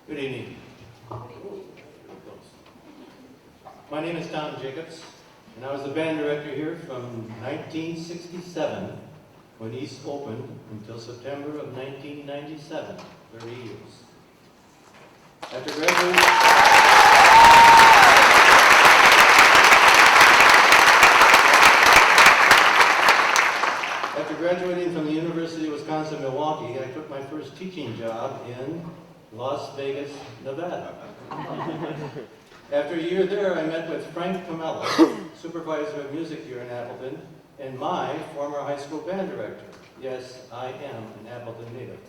Good evening. My name is Tom Jacobs, and I was the band director here from 1967, when East opened, until September of 1997, 30 years. After graduating from the University of Wisconsin-Milwaukee, I took my first teaching job in Las Vegas, Nevada. After a year there, I met with Frank Camella, supervisor of music here in Appleton, and my former high school band director. Yes, I am an Appleton native.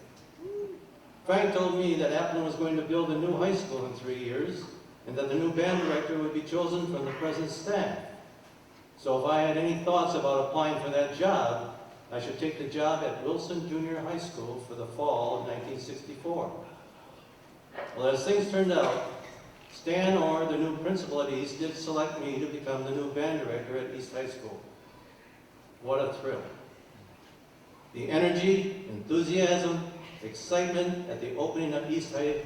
Frank told me that Appleton was going to build a new high school in 3 years, and that the new band director would be chosen from the present staff. So if I had any thoughts about applying for that job, I should take the job at Wilson Junior High School for the fall of 1964. Well, as things turned out, Stan Orr, the new principal at East, did select me to become the new band director at East High School. What a thrill. The energy, enthusiasm, excitement at the opening of East High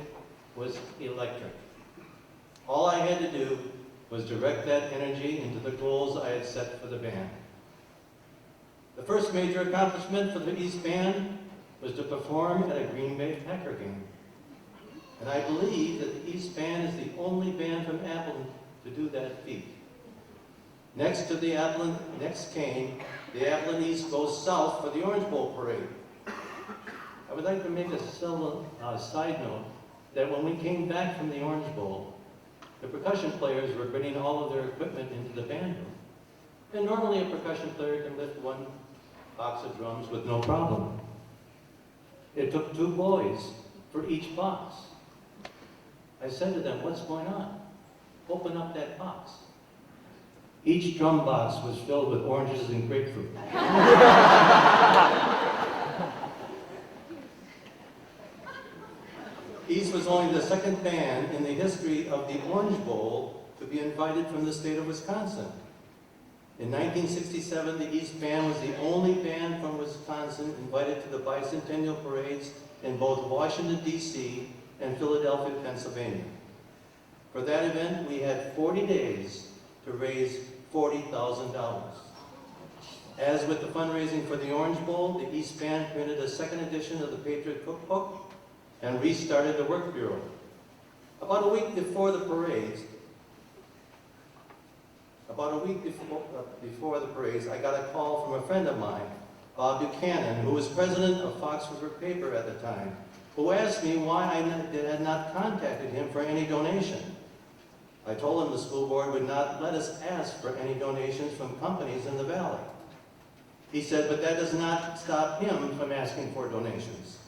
was electric. All I had to do was direct that energy into the goals I had set for the band. The first major accomplishment for the East Band was to perform at a Green Bay Packer game. And I believe that the East Band is the only band from Appleton to do that feat. Next came the Appleton East Goes South for the Orange Bowl parade. I would like to make a side note that when we came back from the Orange Bowl, the percussion players were bringing all of their equipment into the band room. And normally a percussion player can lift one box of drums with no problem. It took 2 boys for each box. I said to them, "What's going on? Open up that box." Each drum box was filled with oranges and grapefruit. East was only the second band in the history of the Orange Bowl to be invited from the state of Wisconsin. In 1967, the East Band was the only band from Wisconsin invited to the bicentennial parades in both Washington, D.C. and Philadelphia, Pennsylvania. For that event, we had 40 days to raise $40,000. As with the fundraising for the Orange Bowl, the East Band printed a second edition of the Patriot Cookbook and restarted the work bureau. About a week before the parades, I got a call from a friend of mine, Bob Buchanan, who was president of Fox River Paper at the time, who asked me why I had not contacted him for any donation. I told him the school board would not let us ask for any donations from companies in the valley. He said, but that does not stop him from asking for donations.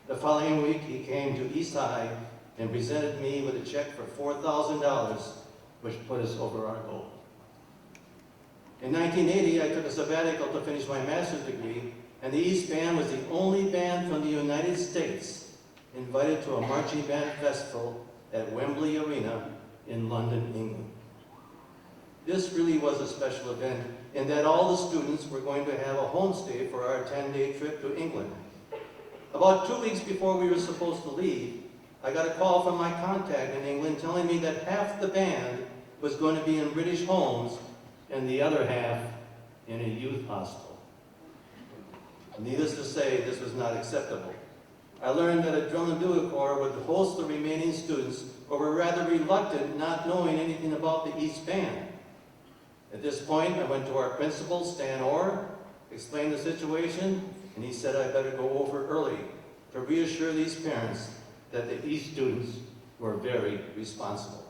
The following week, he came to East High and presented me with a check for $4,000, which put us over our goal. In 1980, I took a sabbatical to finish my master's degree, and the East Band was the only band from the United States invited to a marching band festival at Wembley Arena in London, England. This really was a special event in that all the students were going to have a homestay for our 10-day trip to England. About 2 weeks before we were supposed to leave, I got a call from my contact in England telling me that half the band was going to be in British homes and the other half in a youth hostel. Needless to say, this was not acceptable. I learned that a drum and bugle corps would host the remaining students, but were rather reluctant, not knowing anything about the East Band. At this point, I went to our principal, Stan Orr, explained the situation, and he said I better go over early to reassure these parents that the East students were very responsible.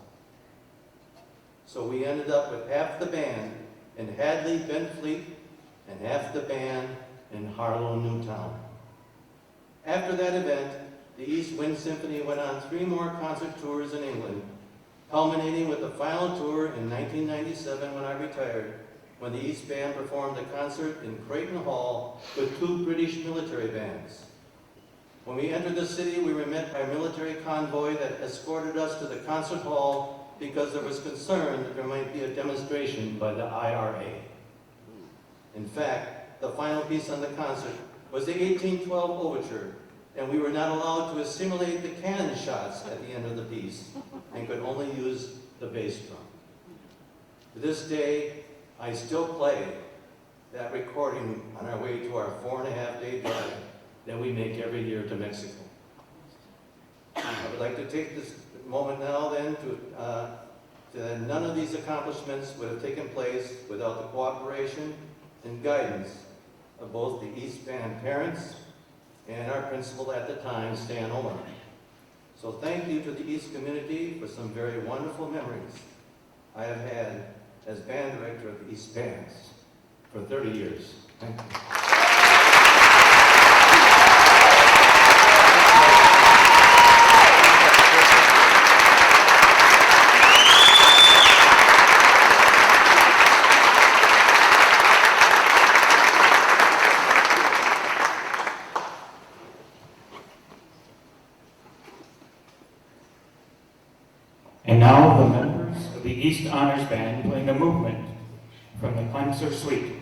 So we ended up with half the band in Hadley, Benfleet, and half the band in Harlow, Newtown. After that event, the East Wind Symphony went on 3 more concert tours in England, culminating with the final tour in 1997 when I retired, when the East Band performed a concert in Creighton Hall with 2 British military bands. When we entered the city, we were met by a military convoy that escorted us to the concert hall because there was concern that there might be a demonstration by the IRA. In fact, the final piece on the concert was the 1812 Overture, and we were not allowed to assimilate the cannon shots at the end of the piece and could only use the bass drum. To this day, I still play that recording on our way to our 4.5-day drive that we make every year to Mexico. I would like to take this moment now then that none of these accomplishments would have taken place without the cooperation and guidance of both the East Band parents and our principal at the time, Stan Omar. So thank you to the East community for some very wonderful memories I have had as band director of the East Bands for 30 years. Thank you. And now the members of the East Honors Band playing a movement from the Clemser Suite.